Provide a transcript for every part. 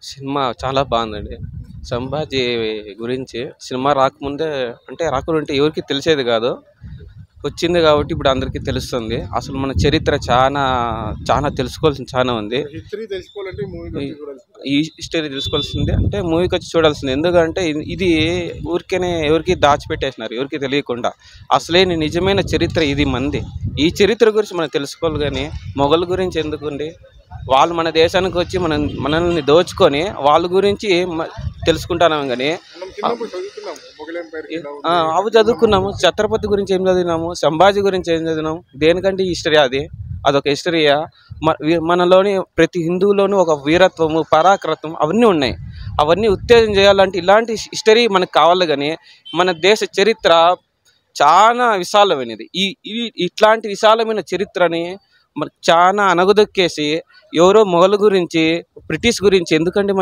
Cinema చాలా బాగుందండి. 'సంభాజీ' గురించి సినిమా రాకముందే అంటే రాకుంటే ఎవరికీ తెలిసేది కాదు. వచ్చింది కాబట్టి ఇప్పుడు అందరికీ తెలుస్తుంది. అసలు మన చరిత్ర చానా తెలుసుకోవాల్సింది చానా ఉంది. హిస్టరీ తెలుసుకోవాలంటే ఈ ఈ హిస్టరీ తెలుసుకోవాల్సిందే అంటే మూవీకి వచ్చి చూడాల్సింది. ఎందుకంటే ఇది ఊరికేనే ఎవరికి దాచిపెట్టేసినారు ఎవరికి తెలియకుండా. అసలైన నిజమైన చరిత్ర ఇది మంది. ఈ చరిత్ర గురించి మనం తెలుసుకోవాలి కానీ మొఘల్ గురించి ఎందుకండి? వాళ్ళు మన దేశానికి వచ్చి మనల్ని దోచుకొని వాళ్ళ గురించి తెలుసుకుంటున్నాం కానీ అవి చదువుకున్నాము. ఛత్రపతి గురించి ఏం చదివినాము, సంభాజీ గురించి ఏం చదివినాము. దేనికంటే హిస్టరీ అదొక హిస్టరీయా? మనలోని ప్రతి హిందువులోనూ ఒక వీరత్వము పరాక్రమం అవన్నీ ఉన్నాయి. అవన్నీ ఉత్తేజం చేయాలంటే ఇలాంటి హిస్టరీ మనకు కావాలి కానీ మన దేశ చరిత్ర చాలా విశాలమైనది. ఇట్లాంటి విశాలమైన చరిత్రని చాలా అనగదొక్కేసి ఎవరో మొఘల్ గురించి బ్రిటిష్ గురించి ఎందుకంటే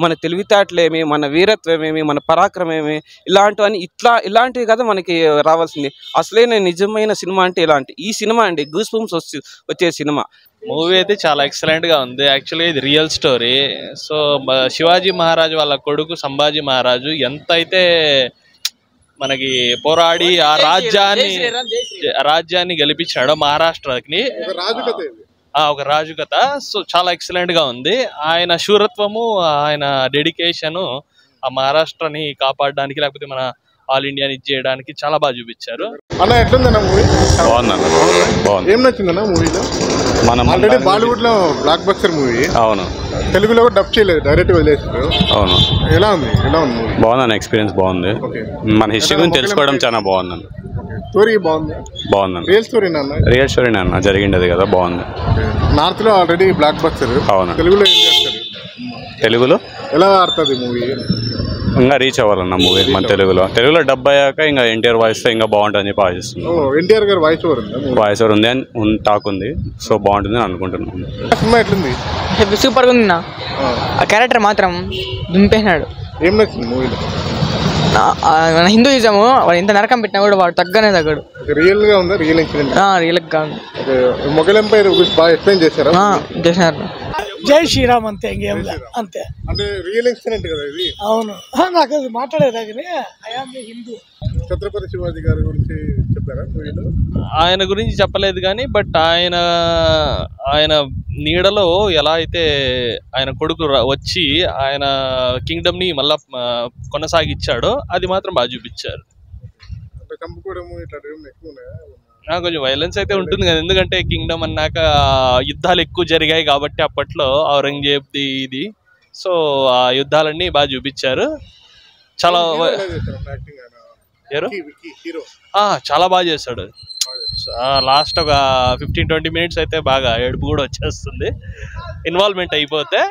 మన తెలివితేటలేమి, మన వీరత్వమేమి, మన పరాక్రమేమి ఇలాంటివన్నీ ఇలాంటివి కదా మనకి రావాల్సింది. అసలైన నిజమైన సినిమా అంటే ఈ సినిమా అండి. గూస్ బంప్స్ వచ్చే సినిమా. మూవీ అయితే చాలా ఎక్సలెంట్ గా ఉంది. యాక్చువల్లీ ఇది రియల్ స్టోరీ. సో శివాజీ మహారాజు వాళ్ళ కొడుకు సంభాజీ మహారాజు ఎంత అయితే మనకి పోరాడి ఆ రాజ్యాన్ని గెలిపించాడో మహారాష్ట్రకి, ఒక రాజు కథ. సో చాలా ఎక్సలెంట్ గా ఉంది. ఆయన శూరత్వము, ఆయన డెడికేషన్ ఆ మహారాష్ట్రని కాపాడడానికి లేకపోతే మన ఆల్ ఇండియాని ఇచ్చేయడానికి చాలా బాగా చూపించారు. అన్న ఎట్లుందన్న మూవీ? బాగుంది. ఏం నచ్చిందన్న మూవీలో? మనం ఆల్రెడీ బాలీవుడ్ లో బ్లాక్ బస్టర్ మూవీ. అవును. తెలుగులో కూడా డబ్ చేయలేదు, డైరెక్ట్ వదిలేసారు. అవును. ఎలా ఉంది మూవీ? బాగుందన్న, ఎక్స్పీరియన్స్ బాగుంది. మన హిస్టరీ గురించి తెలుసుకోవడం చాలా బాగుంది. స్టోరీ బాగుంది. రియల్ స్టోరీ రియల్ స్టోరీ అన్న, జరిగింది కదా, బాగుంది. నార్త్ లో ఆల్రెడీ బ్లాక్ బస్టర్. అవును. తెలుగులో ఏం చేస్తారు? తెలుగులో ఎలా ఆడుతుంది మూవీ? ఇంకా రీచ్ అవ్వాలన్న మూవీ మన తెలుగులో డబ్ అయ్యాక ఇంకా ఎన్టీఆర్ వాయిస్ తో ఇంకా బాగుంటుందని చెప్పి ఆశిస్తున్నాను. ఎన్టీఆర్ గారు వాయిస్ ఓవర్ ఉంది అని టాక్ ఉంది. సో బాగుంటుంది అని అనుకుంటున్నాను. సినిమా ఎట్లుంది? సూపర్ గా ఉంది. ఆ క్యారెక్టర్ మాత్రం దింపేసినాడు. ఏం నచ్చింది మూవీలో? మన హిందూయిజం వాడు ఎంత నరకం పెట్టినా కూడా వాడు తగ్గడు. రియల్ గా ఉందా? Real incident? రియల్ గా ఉంది. మొఘల్ ఎంపైర్ గురించి బాగా ఎక్స్ప్లెయిన్ చేశారు. జై శ్రీరామ్ అంతే, ఇంకేం అంతే. అంటే రియల్ ఇన్సిడెంట్ కదా ఇది? అవును. నాకు అది మాట్లాడేదా కానీ ఐఆమ్ హిందూ. ఛత్రపతి శివాజీ గారి గురించి చెప్పారా మూవీలో? ఆయన గురించి చెప్పలేదు కానీ బట్ ఆయన నీడలో ఎలా అయితే ఆయన కొడుకు వచ్చి ఆయన కింగ్డమ్ ని మళ్ళా కొనసాగించాడో అది మాత్రం బాగా చూపించారు. కొంచెం వైలెన్స్ అయితే ఉంటుంది కదా, ఎందుకంటే కింగ్డమ్ అన్నాక యుద్ధాలు ఎక్కువ జరిగాయి కాబట్టి అప్పట్లో ఔరంగజేబ్ ఇది. సో ఆ యుద్ధాలన్నీ బాగా చూపించారు. చాలా చాలా బాగా చేశాడు. లాస్ట్ ఒక 15-20 మినిట్స్ అయితే బాగా ఏడుపు కూడా వచ్చేస్తుంది. ఇన్వాల్వ్మెంట్ అయిపోతే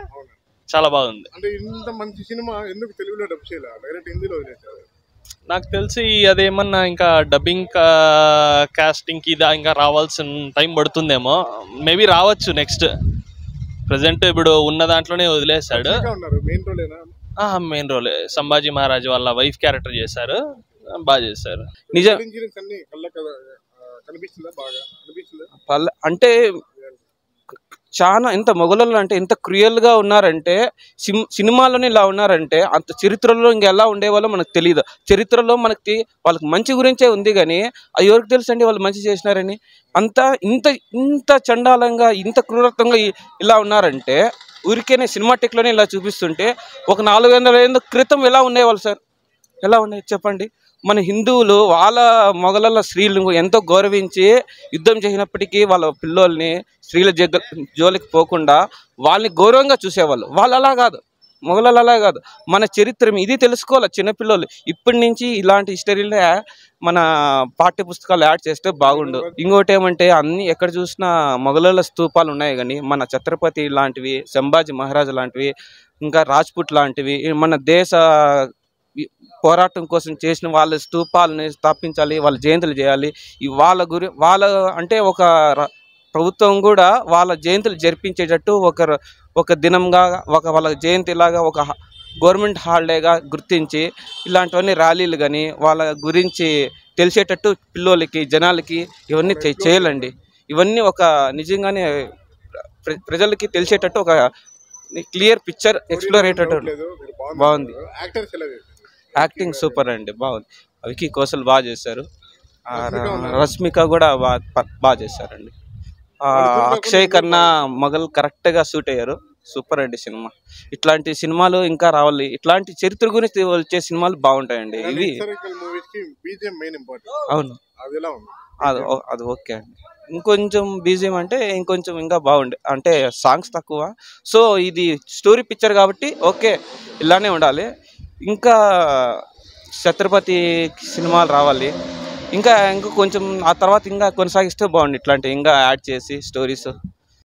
చాలా బాగుంది. అంటే ఇంత మంచి సినిమా ఎందుకు తెలుగులో డబ్ చేయలేదు, డైరెక్ట్ హిందీలో వదిలేశారు? నాకు తెలిసి అదేమన్నా ఇంకా డబ్బింగ్ కాస్టింగ్ కి ఇంకా రావాల్సిన టైం పడుతుందేమో. మేబీ రావచ్చు నెక్స్ట్. ప్రెసెంట్ ఇప్పుడు ఉన్న దాంట్లోనే వదిలేశాడు. మెయిన్ రోలే సంభాజీ మహారాజ్ వాళ్ళ వైఫ్ క్యారెక్టర్ చేశారు, బాగా చేశారు. నిజం అంటే చాలా ఎంత మొఘలులు అంటే ఎంత క్రూయల్గా ఉన్నారంటే సినిమాలోనే ఇలా ఉన్నారంటే అంత చరిత్రలో ఇంకా ఎలా ఉండేవాళ్ళో మనకు తెలియదు. చరిత్రలో వాళ్ళకి మంచి గురించే ఉంది కానీ అది ఎవరికి తెలుసు అండి వాళ్ళు మంచి చేసినారని. ఇంత చండాలంగా ఇంత క్రూరత్వంగా ఇలా ఉన్నారంటే ఊరికేనే సినిమాటిక్లోనే ఇలా చూపిస్తుంటే ఒక 400 ఏళ్ళ క్రితం ఎలా ఉండేవాళ్ళు సార్? ఎలా ఉన్నాయి చెప్పండి. మన హిందువులు వాళ్ళ మొఘలుల స్త్రీలను ఎంతో గౌరవించి యుద్ధం చేసినప్పటికీ వాళ్ళ పిల్లోల్ని స్త్రీల జోలికి పోకుండా వాళ్ళని గౌరవంగా చూసేవాళ్ళు. వాళ్ళు అలా కాదు, మొఘలులు అలా కాదు. మన చరిత్ర ఇది తెలుసుకోవాలి చిన్నపిల్లలు. ఇప్పటి నుంచి ఇలాంటి హిస్టరీలే మన పాఠ్య పుస్తకాలు యాడ్ చేస్తే బాగుండు. ఇంకోటి ఏమంటే అన్ని ఎక్కడ చూసినా మొఘలుల స్తూపాలు ఉన్నాయి కానీ మన ఛత్రపతి లాంటివి, సంభాజీ మహారాజు లాంటివి, ఇంకా రాజ్పుట్ లాంటివి మన దేశ పోరాటం కోసం చేసిన వాళ్ళ స్తూపాలని స్థాపించాలి, వాళ్ళ జయంతులు చేయాలి. వాళ్ళ అంటే ఒక ప్రభుత్వం కూడా వాళ్ళ జయంతులు జరిపించేటట్టు ఒక దినంగా వాళ్ళ జయంతిలాగా ఒక గవర్నమెంట్ హాలిడేగా గుర్తించి ఇలాంటివన్నీ ర్యాలీలు కానీ వాళ్ళ గురించి తెలిసేటట్టు పిల్లోళ్ళకి జనాలకి ఇవన్నీ చేయాలండి. ఇవన్నీ ఒక నిజంగానే ప్రజలకి తెలిసేటట్టు ఒక క్లియర్ పిక్చర్ ఎక్స్ప్లోరేటెడ్ లేదు మీరు బాగుంది. యాక్టర్స్ ఎలా చేశారు? యాక్టింగ్ సూపర్ అండి, బాగుంది. వికీ కౌశల్ బాగా చేశారు. రష్మిక ఉన్నారు. రష్మిక కూడా బాగా చేశారండి. అక్షయ్ కన్నా మొగల్ కరెక్ట్గా సూట్ అయ్యారు. సూపర్ అండి సినిమా. ఇట్లాంటి సినిమాలు ఇంకా రావాలి. ఇట్లాంటి చరిత్ర గురించి వచ్చే సినిమాలు బాగుంటాయండి ఇవి. హిస్టారికల్ మూవీస్ కి బీజిఎం మెయిన్ ఇంపార్టెంట్. అవును, అది ఎలా ఉంది? అది ఓకే అండి. ఇంకొంచెం బీజిఎం అంటే ఇంకొంచెం ఇంకా బాగుండే, అంటే సాంగ్స్ తక్కువ. సో ఇది స్టోరీ పిక్చర్ కాబట్టి ఓకే, ఇలానే ఉండాలి. ఇంకా ఛత్రపతి సినిమాలు రావాలి. ఇంకా కొంచెం ఆ తర్వాత ఇంకా కొనసాగిస్తే బాగుంది. ఇట్లాంటి ఇంకా యాడ్ చేసి స్టోరీస్